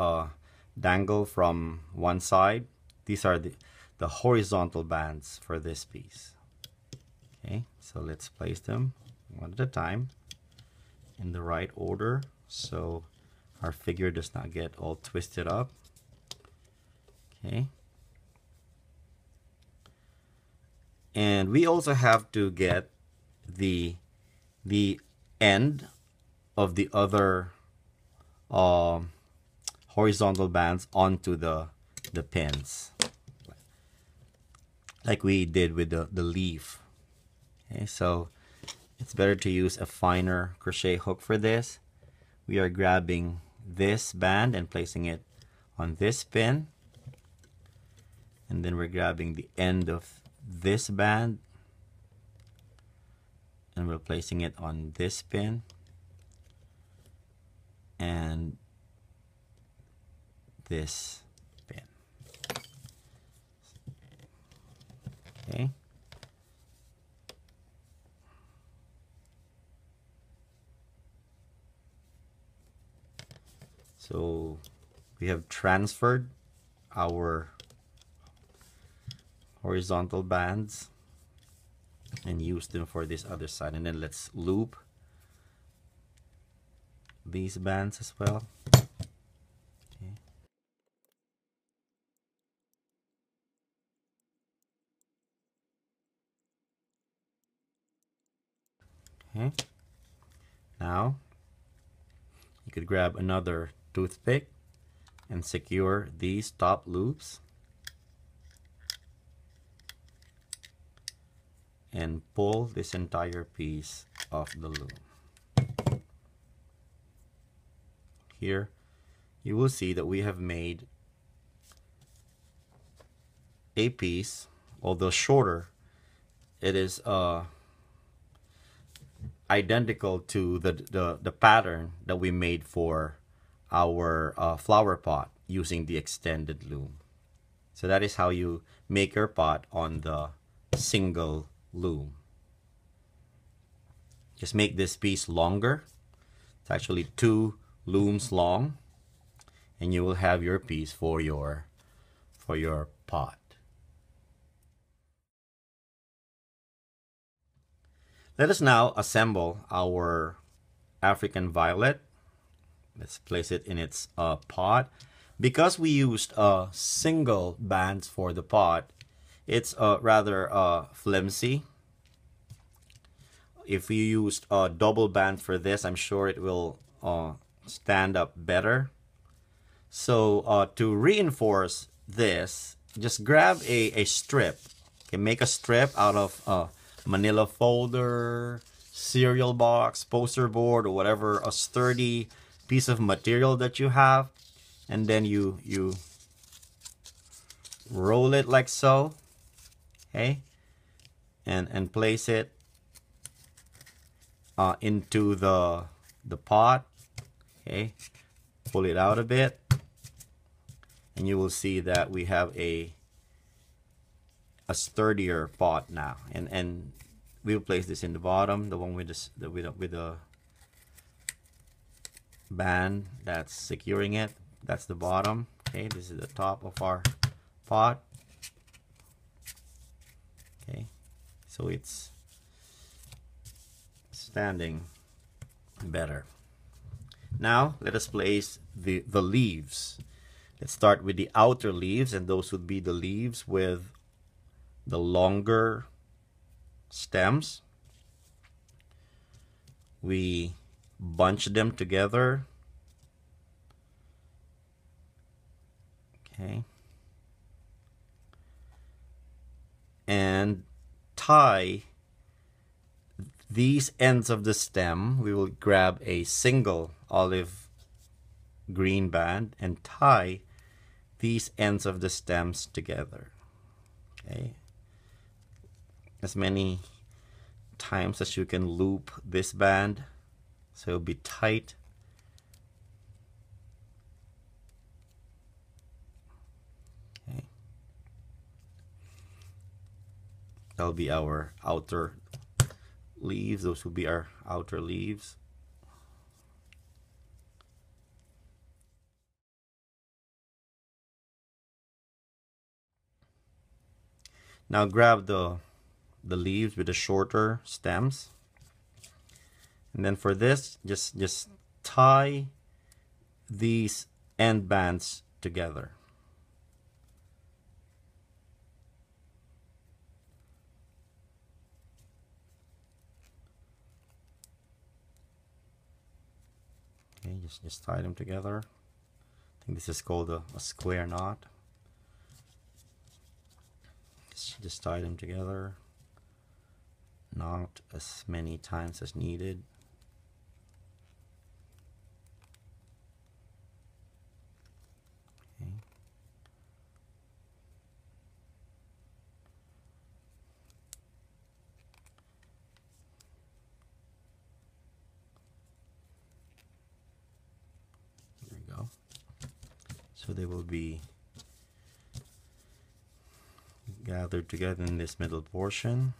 dangle from one side? These are the horizontal bands for this piece. Okay, so let's place them one at a time in the right order so our figure does not get all twisted up. Okay. And we also have to get the end of the other horizontal bands onto the pins, like we did with the leaf. Okay, so it's better to use a finer crochet hook for this. We are grabbing this band and placing it on this pin, and then we're grabbing the end of this band and we're placing it on this pin, and this pin. Okay. So we have transferred our horizontal bands and use them for this other side, and then let's loop these bands as well. Okay. Okay. Now you could grab another toothpick and secure these top loops and pull this entire piece off the loom. Here you will see that we have made a piece, although shorter. It is identical to the pattern that we made for our flower pot using the extended loom. So that is how you make your pot on the single loom. Just make this piece longer. It's actually 2 looms long, and you will have your piece for your pot. Let us now assemble our African violet. Let's place it in its pot. Because we used single bands for the pot, it's rather flimsy. If you used double band for this, I'm sure it will stand up better. So to reinforce this, just grab a strip. Okay, make a strip out of manila folder, cereal box, poster board, or whatever, a sturdy piece of material that you have, and then you roll it like so. Okay, and place it into the pot. Okay, pull it out a bit, and you will see that we have a sturdier pot now, and we'll place this in the bottom, the one with the band that's securing it. That's the bottom. Okay, this is the top of our pot. Okay, so it's standing better. Now let us place the leaves. Let's start with the outer leaves, and those would be the leaves with the longer stems. We bunch them together. Okay. And tie these ends of the stem. We will grab a single olive green band and tie these ends of the stems together. Okay, as many times as you can loop this band so it'll be tight. Okay, that'll be our outer leaves. Those will be our outer leaves. Now grab the leaves with the shorter stems, and then for this, just tie these end bands together. Okay, just tie them together. I think this is called a square knot. Just tie them together, not as many times as needed. Okay. There we go. So they will be gathered together in this middle portion.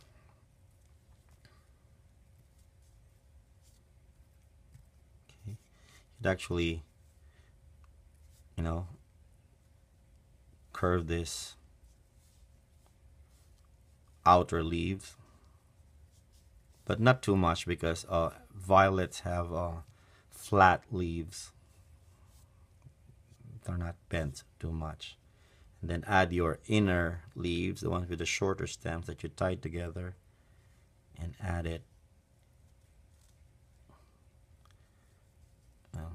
Okay, you'd actually, curve this outer leaves, but not too much because violets have flat leaves. They're not bent too much. And then add your inner leaves, the ones with the shorter stems that you tied together, and add it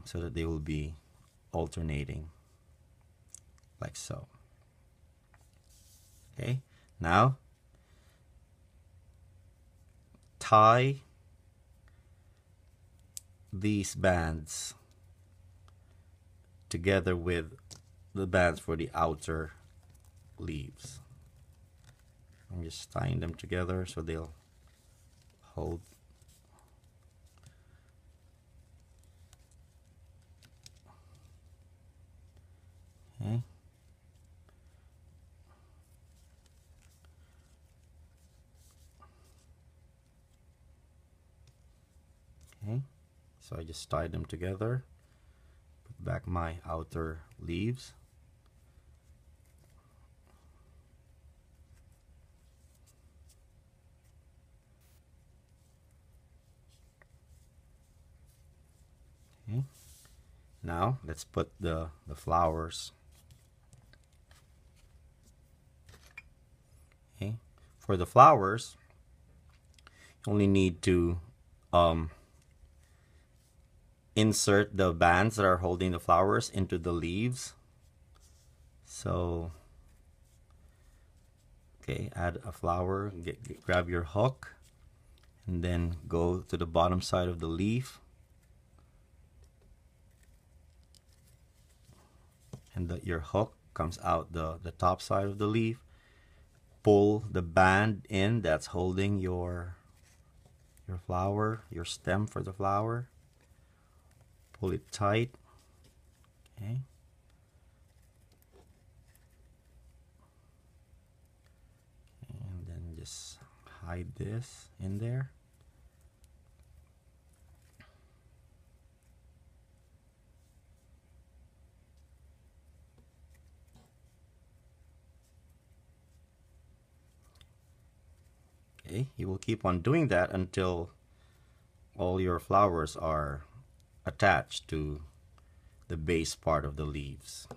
so that they will be alternating like so. Okay, now tie these bands together with the bands for the outer leaves. I'm just tying them together so they'll hold. Okay. Okay, so I just tied them together, put back my outer leaves. Okay. Now let's put the flowers. Okay, for the flowers, you only need to insert the bands that are holding the flowers into the leaves. So, okay, add a flower, grab your hook, and then go to the bottom side of the leaf. And your hook comes out the top side of the leaf. Pull the band in that's holding your flower, your stem for the flower. Pull it tight. Okay. And then just hide this in there. Okay, you will keep on doing that until all your flowers are attached to the base part of the leaves.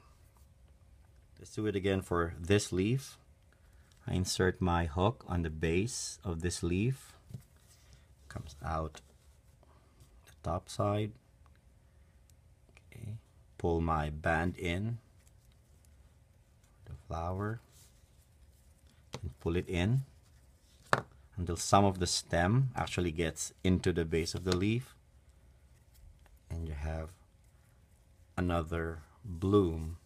Let's do it again for this leaf. I insert my hook on the base of this leaf. Comes out the top side. Okay, pull my band in the flower and pull it in. until some of the stem actually gets into the base of the leaf, and you have another bloom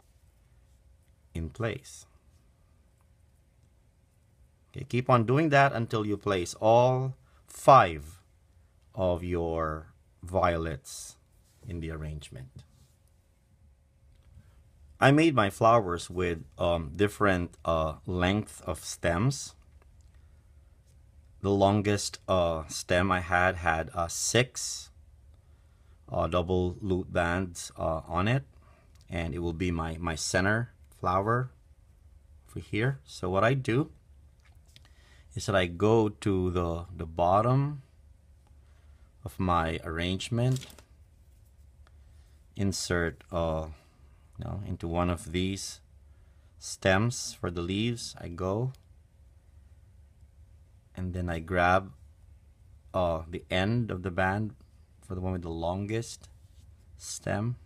in place. Okay, keep on doing that until you place all 5 of your violets in the arrangement. I made my flowers with different length of stems. The longest stem I had 6 double loop bands on it, and it will be my center flower over here. So what I do is that I go to the bottom of my arrangement, insert into one of these stems for the leaves. I go, and then I grab the end of the band for the one with the longest stem,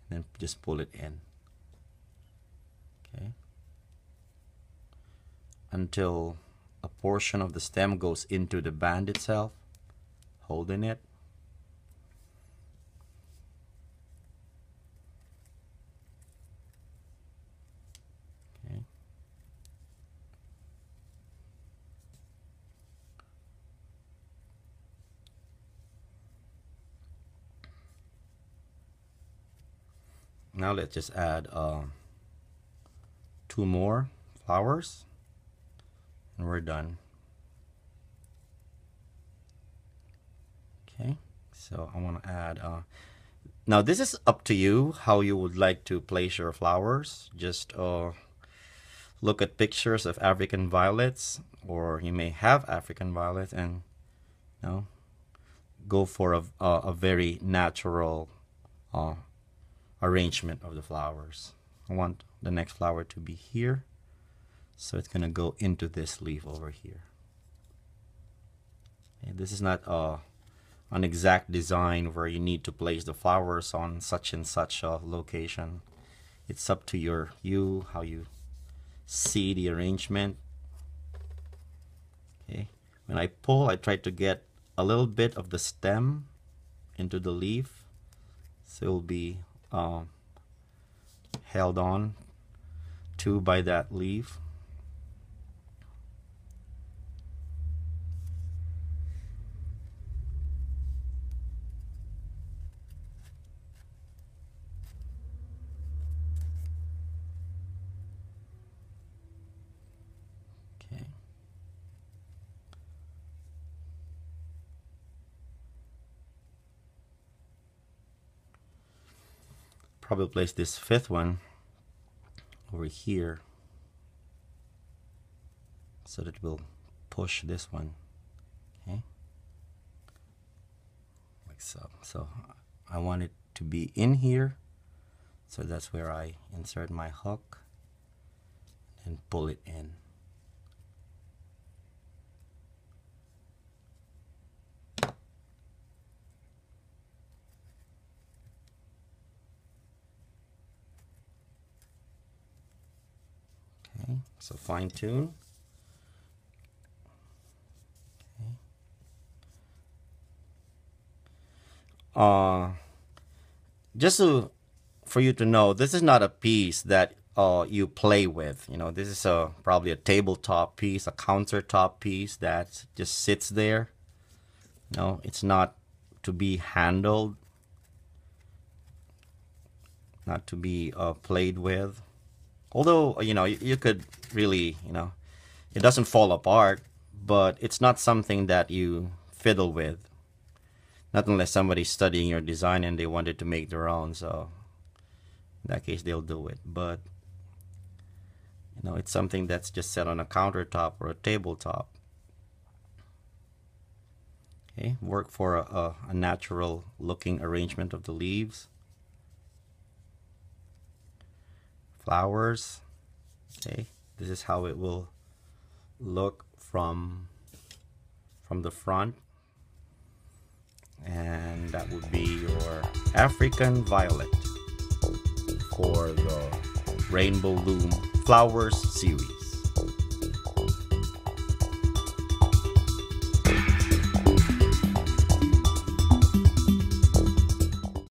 and then just pull it in. Okay, until a portion of the stem goes into the band itself, holding it. Okay. Now let's just add 2 more flowers, and we're done. Okay, so I want to add now this is up to you how you would like to place your flowers. Just look at pictures of African violets, or you may have African violets, and go for a very natural arrangement of the flowers. I want the next flower to be here, so it's gonna go into this leaf over here. Okay, this is not an exact design where you need to place the flowers on such and such a location. It's up to you how you see the arrangement. Okay, when I pull, I try to get a little bit of the stem into the leaf, so it will be held on to by that leaf. Okay. Probably place this 5th one over here, so that we'll push this one. Okay, like so. So I want it to be in here, so that's where I insert my hook and pull it in. Okay, so fine tune. Okay. Just for you to know, this is not a piece that you play with. This is probably a tabletop piece, a countertop piece that just sits there. It's not to be handled, not to be played with. Although, you could really, it doesn't fall apart, but it's not something that you fiddle with. Not unless somebody's studying your design and they wanted to make their own. So in that case, they'll do it. But, it's something that's just set on a countertop or a tabletop. Okay, work for a natural looking arrangement of the leaves. Flowers. Okay, this is how it will look from the front, and that would be your African violet for the Rainbow Loom Flowers Series.